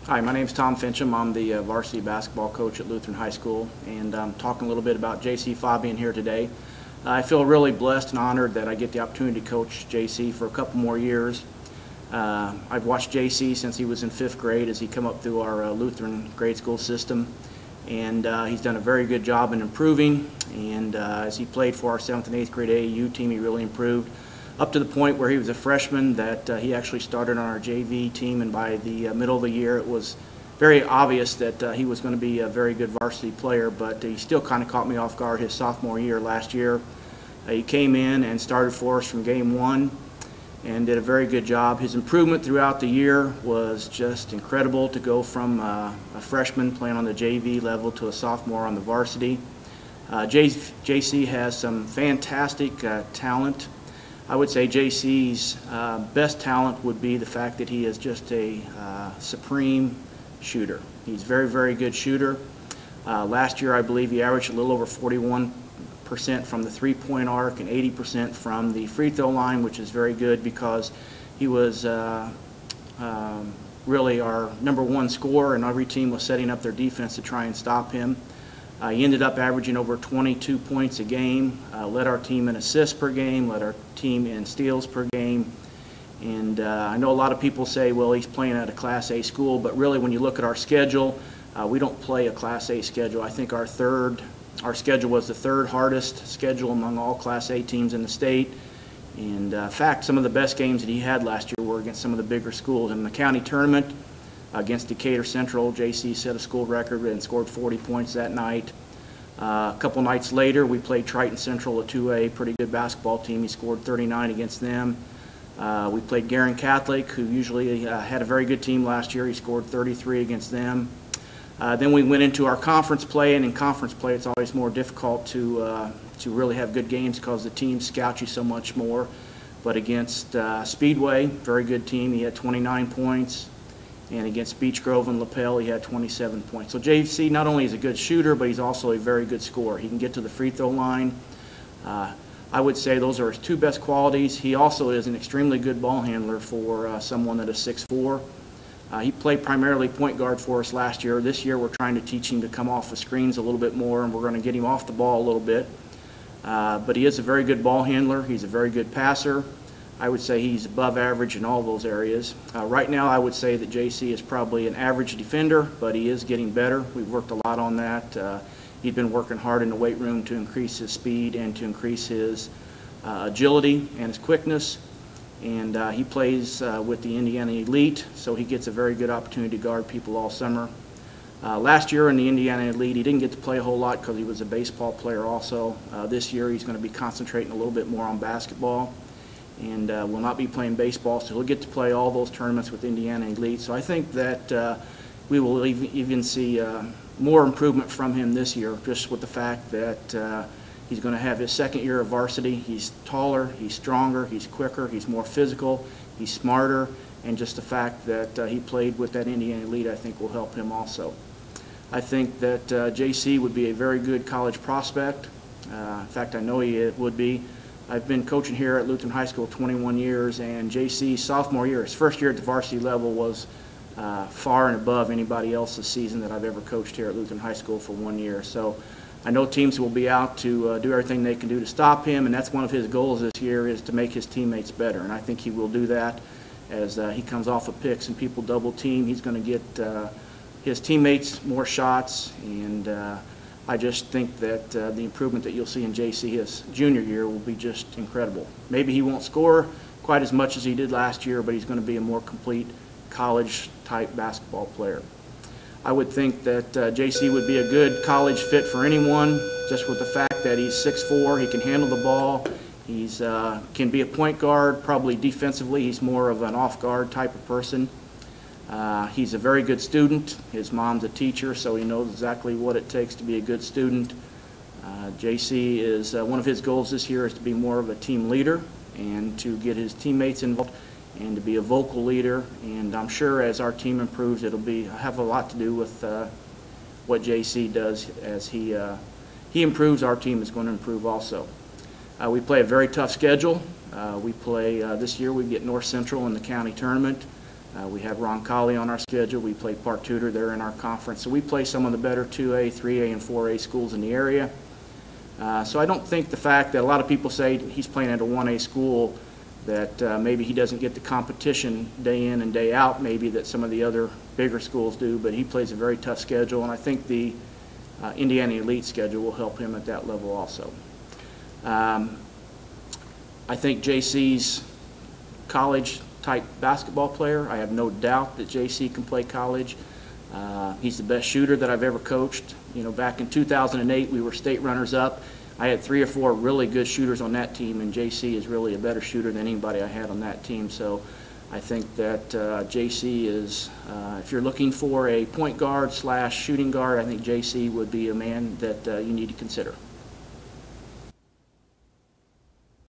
Hi, my name is Tom Finchum. I'm the varsity basketball coach at Lutheran High School, and I'm talking a little bit about JC Faubion here today. I feel really blessed and honored that I get the opportunity to coach JC for a couple more years. I've watched JC since he was in 5th grade as he come up through our Lutheran grade school system, and he's done a very good job in improving, and as he played for our 7th and 8th grade AAU team, he really improved up to the point where he was a freshman that he actually started on our JV team, and by the middle of the year it was very obvious that he was going to be a very good varsity player, but he still kind of caught me off guard his sophomore year last year. He came in and started for us from game 1 and did a very good job. His improvement throughout the year was just incredible, to go from a freshman playing on the JV level to a sophomore on the varsity. JC has some fantastic talent. I would say JC's best talent would be the fact that he is just a supreme shooter. He's a very, very good shooter. Last year, I believe he averaged a little over 41% from the three-point arc and 80% from the free throw line, which is very good because he was really our #1 scorer, and every team was setting up their defense to try and stop him. He ended up averaging over 22 points a game, led our team in assists per game, led our team in steals per game. And I know a lot of people say, well, he's playing at a Class A school, but really when you look at our schedule, we don't play a Class A schedule. I think our schedule was the 3rd hardest schedule among all Class A teams in the state. And in fact, some of the best games that he had last year were against some of the bigger schools. In the county tournament, against Decatur Central, JC set a school record and scored 40 points that night. A couple nights later, we played Triton Central, a 2A, pretty good basketball team. He scored 39 against them. We played Guerin Catholic, who usually had a very good team last year. He scored 33 against them. Then we went into our conference play, and in conference play, it's always more difficult to really have good games because the teams scout you so much more. But against Speedway, very good team, he had 29 points. And against Beech Grove and LaPel, he had 27 points. So JC not only is a good shooter, but he's also a very good scorer. He can get to the free throw line. I would say those are his 2 best qualities. He also is an extremely good ball handler for someone that is 6'4". He played primarily point guard for us last year. This year we're trying to teach him to come off the screens a little bit more, and we're going to get him off the ball a little bit. But he is a very good ball handler. He's a very good passer. I would say he's above average in all those areas. Right now I would say that JC is probably an average defender, but he is getting better. We've worked a lot on that. He's been working hard in the weight room to increase his speed and to increase his agility and his quickness. And he plays with the Indiana Elite, so he gets a very good opportunity to guard people all summer. Last year in the Indiana Elite, he didn't get to play a whole lot because he was a baseball player also. This year he's going to be concentrating a little bit more on basketball, and will not be playing baseball, so he'll get to play all those tournaments with Indiana Elite. So I think that we will even see more improvement from him this year, just with the fact that he's going to have his 2nd year of varsity. He's taller, he's stronger, he's quicker, he's more physical, he's smarter, and just the fact that he played with that Indiana Elite, I think, will help him also. I think that JC would be a very good college prospect. In fact, I know he would be. I've been coaching here at Lutheran High School 21 years, and JC's sophomore year, his 1st year at the varsity level, was far and above anybody else's season that I've ever coached here at Lutheran High School for 1 year. So I know teams will be out to do everything they can do to stop him, and that's one of his goals this year, is to make his teammates better. And I think he will do that as he comes off of picks and people double team. He's going to get his teammates more shots, and I just think that the improvement that you'll see in JC his junior year will be just incredible. Maybe he won't score quite as much as he did last year, but he's going to be a more complete college-type basketball player. I would think that JC would be a good college fit for anyone, just with the fact that he's 6'4", he can handle the ball, he's can be a point guard, probably defensively he's more of an off-guard type of person. He's a very good student. His mom's a teacher, so he knows exactly what it takes to be a good student. JC is one of his goals this year is to be more of a team leader and to get his teammates involved and to be a vocal leader. And I'm sure as our team improves, it'll have a lot to do with what JC does. As he improves, our team is going to improve also. We play a very tough schedule. We play this year. We get North Central in the county tournament. We have Roncalli on our schedule. We play Park Tudor. They're in our conference. So we play some of the better 2A, 3A, and 4A schools in the area. So I don't think the fact that a lot of people say he's playing at a 1A school, that maybe he doesn't get the competition day in and day out, maybe that some of the other bigger schools do, but he plays a very tough schedule, and I think the Indiana Elite schedule will help him at that level also. I think JC's college-type basketball player. I have no doubt that JC can play college. He's the best shooter that I've ever coached. You know, back in 2008, we were state runners-up. I had 3 or 4 really good shooters on that team, and JC is really a better shooter than anybody I had on that team. So I think that JC is, if you're looking for a point guard / shooting guard, I think JC would be a man that you need to consider.